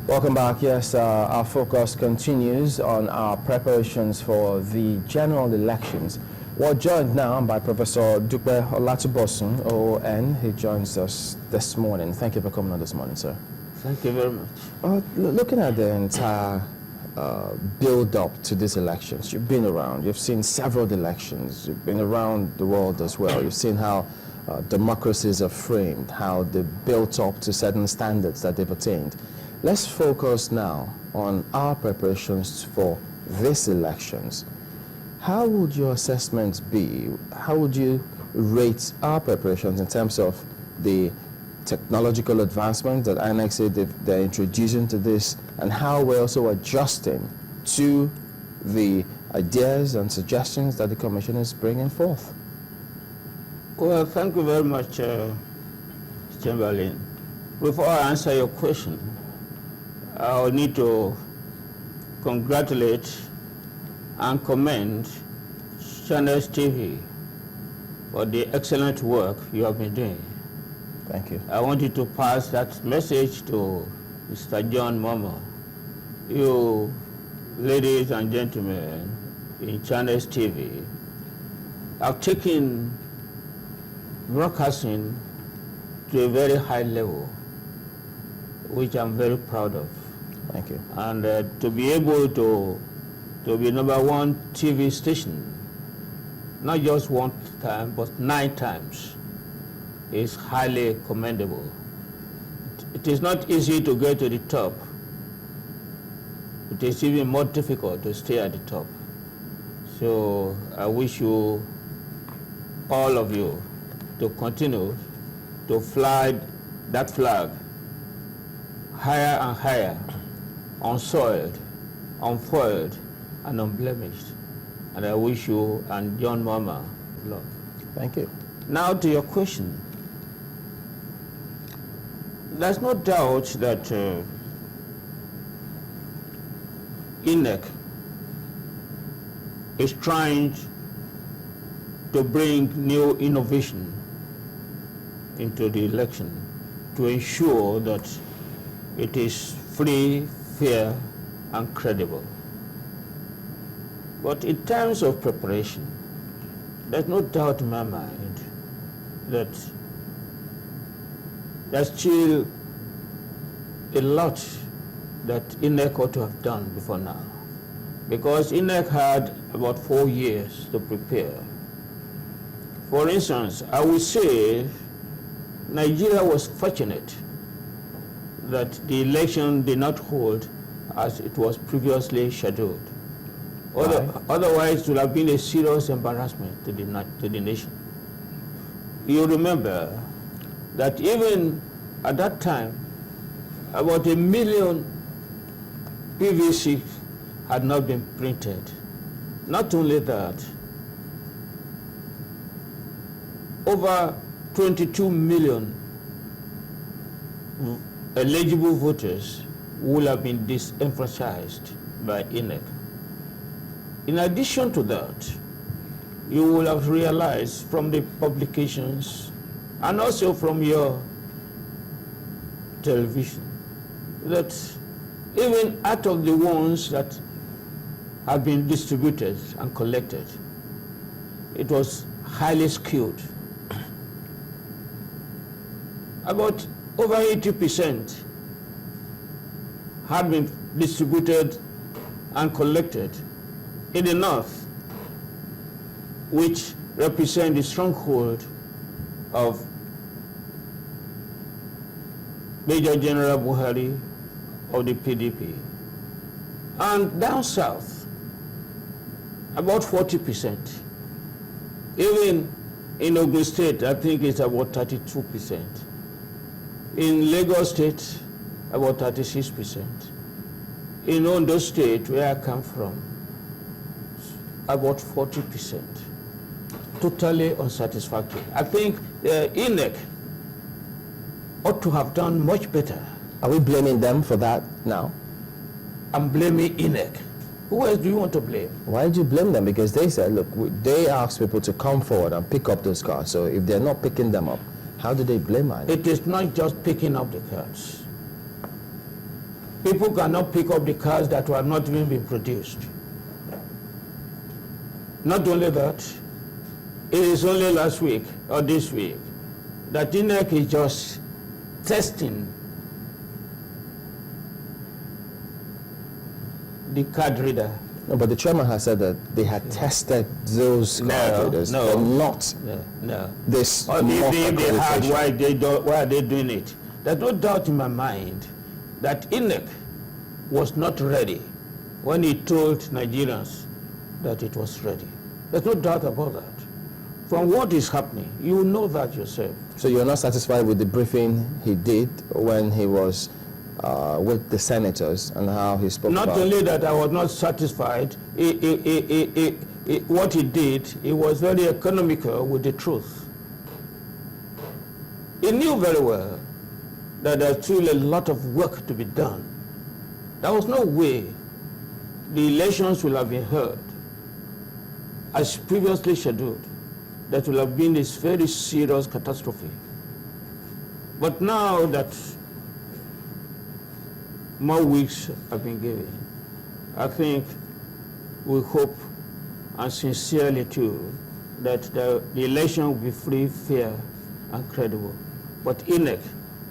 Welcome back. Yes, our focus continues on our preparations for the general elections. We're joined now by Professor Dupe Olatunbosun, OON. He joins us this morning. Thank you for coming on this morning, sir. Thank you very much. Looking at the entire build-up to these elections, you've been around. You've seen several elections. You've been around the world as well. You've seen how democracies are framed, how they're built up to certain standards that they've attained. Let's focus now on our preparations for these elections. How would your assessment be? How would you rate our preparations in terms of the technological advancement that Inec said they're introducing to this, and how we're also adjusting to the ideas and suggestions that the Commission is bringing forth? Well, thank you very much, Chamberlain. Before I answer your question, I'll need to congratulate and commend Channels TV for the excellent work you have been doing. Thank you. I want you to pass that message to Mr. John Momo. You, ladies and gentlemen, in Channels TV, have taken broadcasting to a very high level, which I'm very proud of. Thank you. And to be able to be #1 TV station, not just one time, but 9 times, is highly commendable. It is not easy to get to the top. It is even more difficult to stay at the top. So I wish you, all of you, to continue to fly that flag higher and higher, unsoiled, unfoiled, and unblemished. And I wish you and John Mama luck. Thank you. Now to your question. There's no doubt that Inec is trying to bring new innovation into the election to ensure that it is free, fair, and credible. But in terms of preparation, there's no doubt in my mind that there's still a lot that Inec ought to have done before now. Because Inec had about 4 years to prepare. For instance, I would say Nigeria was fortunate that the election did not hold as it was previously scheduled. Otherwise, it would have been a serious embarrassment to the nation. You remember that even at that time, about 1 million PVCs had not been printed. Not only that, over 22 million eligible voters will have been disenfranchised by Inec. In addition to that, you will have realized from the publications and also from your television that even out of the ones that have been distributed and collected, it was highly skewed. About over 80% had been distributed and collected in the north, which represent the stronghold of Major General Buhari of the PDP. And down south, about 40%. Even in Ogun State, I think it's about 32%. In Lagos State, about 36%. In Ondo State, where I come from, about 40%. Totally unsatisfactory. I think Inec ought to have done much better. Are we blaming them for that now? I'm blaming Inec. Who else do you want to blame? Why do you blame them? Because they said, look, they asked people to come forward and pick up those cards. So if they're not picking them up, how do they blame INEC? It is not just picking up the cards. People cannot pick up the cards that were not even being produced. Not only that, it is only last week or this week that Inec is just testing the card reader. No, but the chairman has said that they had tested those card readers, but not this Or if they had, accreditation. why are they doing it? There's no doubt in my mind that Inec was not ready when he told Nigerians that it was ready. There's no doubt about that. From what is happening, you know that yourself. So you're not satisfied with the briefing he did when he was with the senators and how he spoke Not about... only that I was not satisfied, what he did, he was very economical with the truth. He knew very well that there's still a lot of work to be done. There was no way the elections will have been held as previously scheduled. That will have been this very serious catastrophe. But now that more weeks have been given, I think we hope, and sincerely too, that the election will be free, fair, and credible. But Inec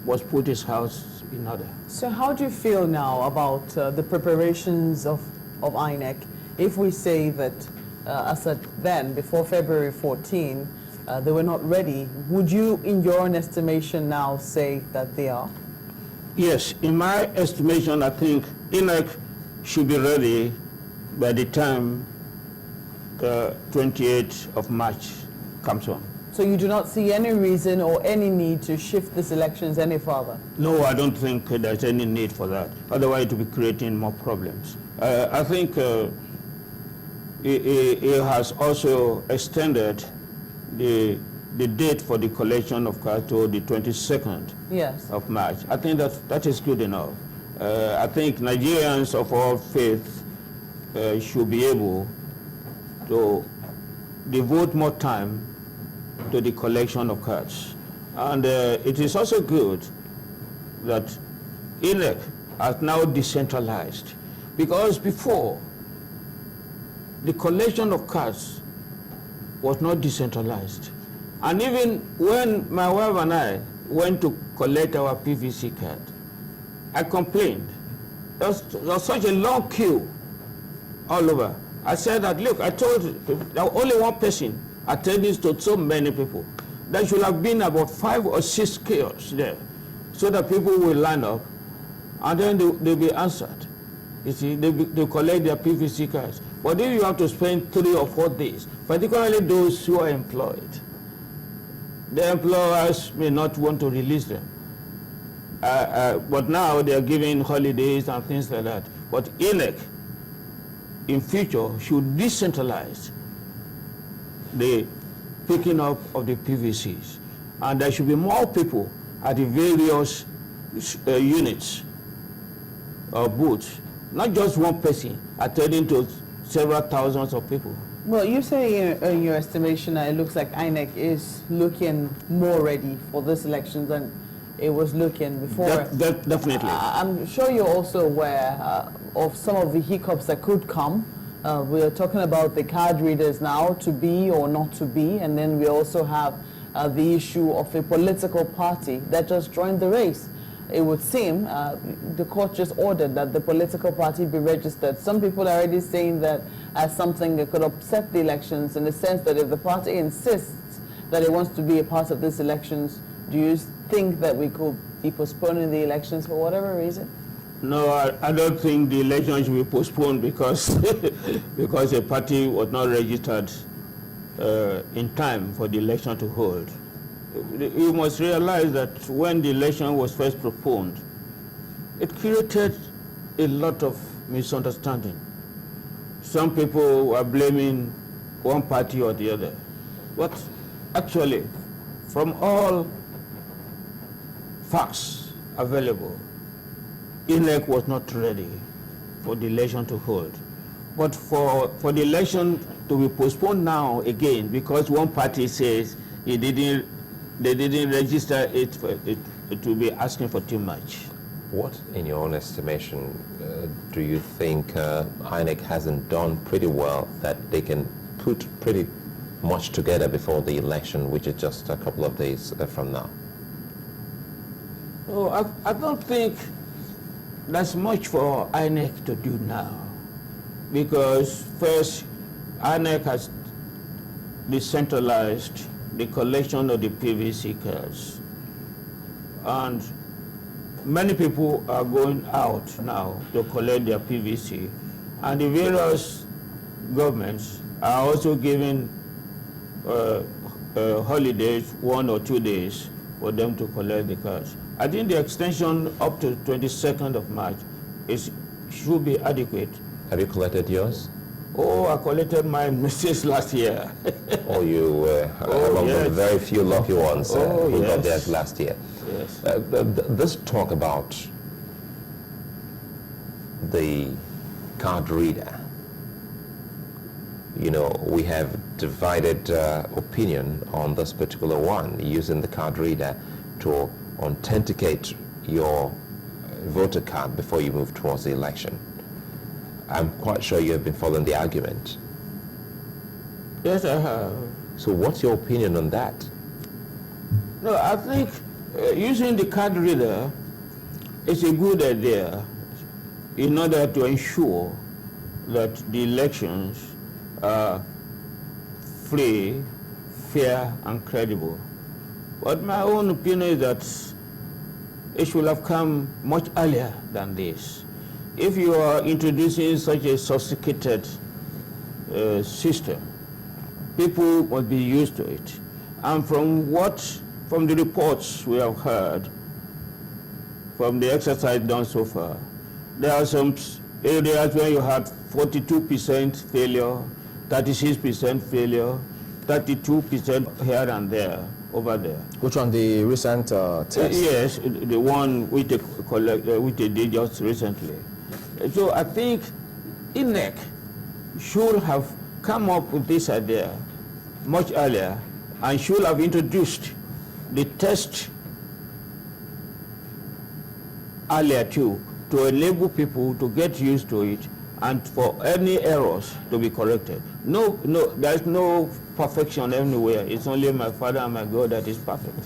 must put his house in order. So how do you feel now about the preparations of INEC? If we say that, as at then, before February 14, they were not ready, would you, in your own estimation now, say that they are? Yes, in my estimation, I think Inec should be ready by the time the 28th of March comes on. So you do not see any reason or any need to shift these elections any further? No, I don't think there's any need for that. Otherwise, it will be creating more problems. I think it has also extended the date for the collection of cards to the 22nd of March. I think that is good enough. I think Nigerians of all faiths should be able to devote more time to the collection of cards. And it is also good that Inec has now decentralized, because before, the collection of cards was not decentralized. And even when my wife and I went to collect our PVC card, I complained. There was such a long queue all over. I said that, look, I told there was only one person attending to so many people. There should have been about 5 or 6 kiosks there, so that people will line up, and then they'll be answered. You see, they collect their PVC cards. But if you have to spend 3 or 4 days, particularly those who are employed, the employers may not want to release them. But now they are giving holidays and things like that. But Inec, in future, should decentralize the picking up of the PVCs. And there should be more people at the various units or booths, not just one person attending to several thousands of people. Well, you say in your estimation that it looks like INEC is looking more ready for this election than it was looking before. Definitely. I'm sure you're also aware of some of the hiccups that could come. We are talking about the card readers now, to be or not to be, and then we also have the issue of a political party that just joined the race. It would seem the court just ordered that the political party be registered. Some people are already saying that as something that could upset the elections, in the sense that if the party insists that it wants to be a part of these elections, do you think that we could be postponing the elections for whatever reason? No, I don't think the election should be postponed because because a party was not registered in time for the election to hold. You must realize that when the election was first proposed, it created a lot of misunderstanding. Some people were blaming one party or the other. But actually, from all facts available, Inec was not ready for the election to hold. But for the election to be postponed now again, because one party says they didn't register it, it will be asking for too much. What, in your own estimation, do you think Inec hasn't done pretty well that they can put pretty much together before the election, which is just a couple of days from now? Oh, I don't think that's much for Inec to do now. Because first, Inec has decentralized the collection of the PVC cards. And many people are going out now to collect their PVC. And the various governments are also giving holidays, 1 or 2 days, for them to collect the cards. I think the extension up to 22nd of March should be adequate. Have you collected yours? Oh, I collected mine since last year. Oh, you were among the very few lucky ones who got theirs last year. Yes. This talk about the card reader, you know, we have divided opinion on this particular one, using the card reader to authenticate your voter card before you move towards the election. I'm quite sure you have been following the argument. Yes, I have. So what's your opinion on that? No, I think using the card reader is a good idea in order to ensure that the elections are free, fair, and credible. But my own opinion is that it should have come much earlier than this. If you are introducing such a sophisticated system, people must be used to it. And from the reports we have heard, from the exercise done so far, there are some areas where you had 42% failure, 36% failure, 32% here and there, over there. Which one, the recent test? Yes, the one we did just recently. So I think Inec should have come up with this idea much earlier and should have introduced the test earlier too, to enable people to get used to it and for any errors to be corrected. No, there's no perfection anywhere. It's only my Father and my God that is perfect.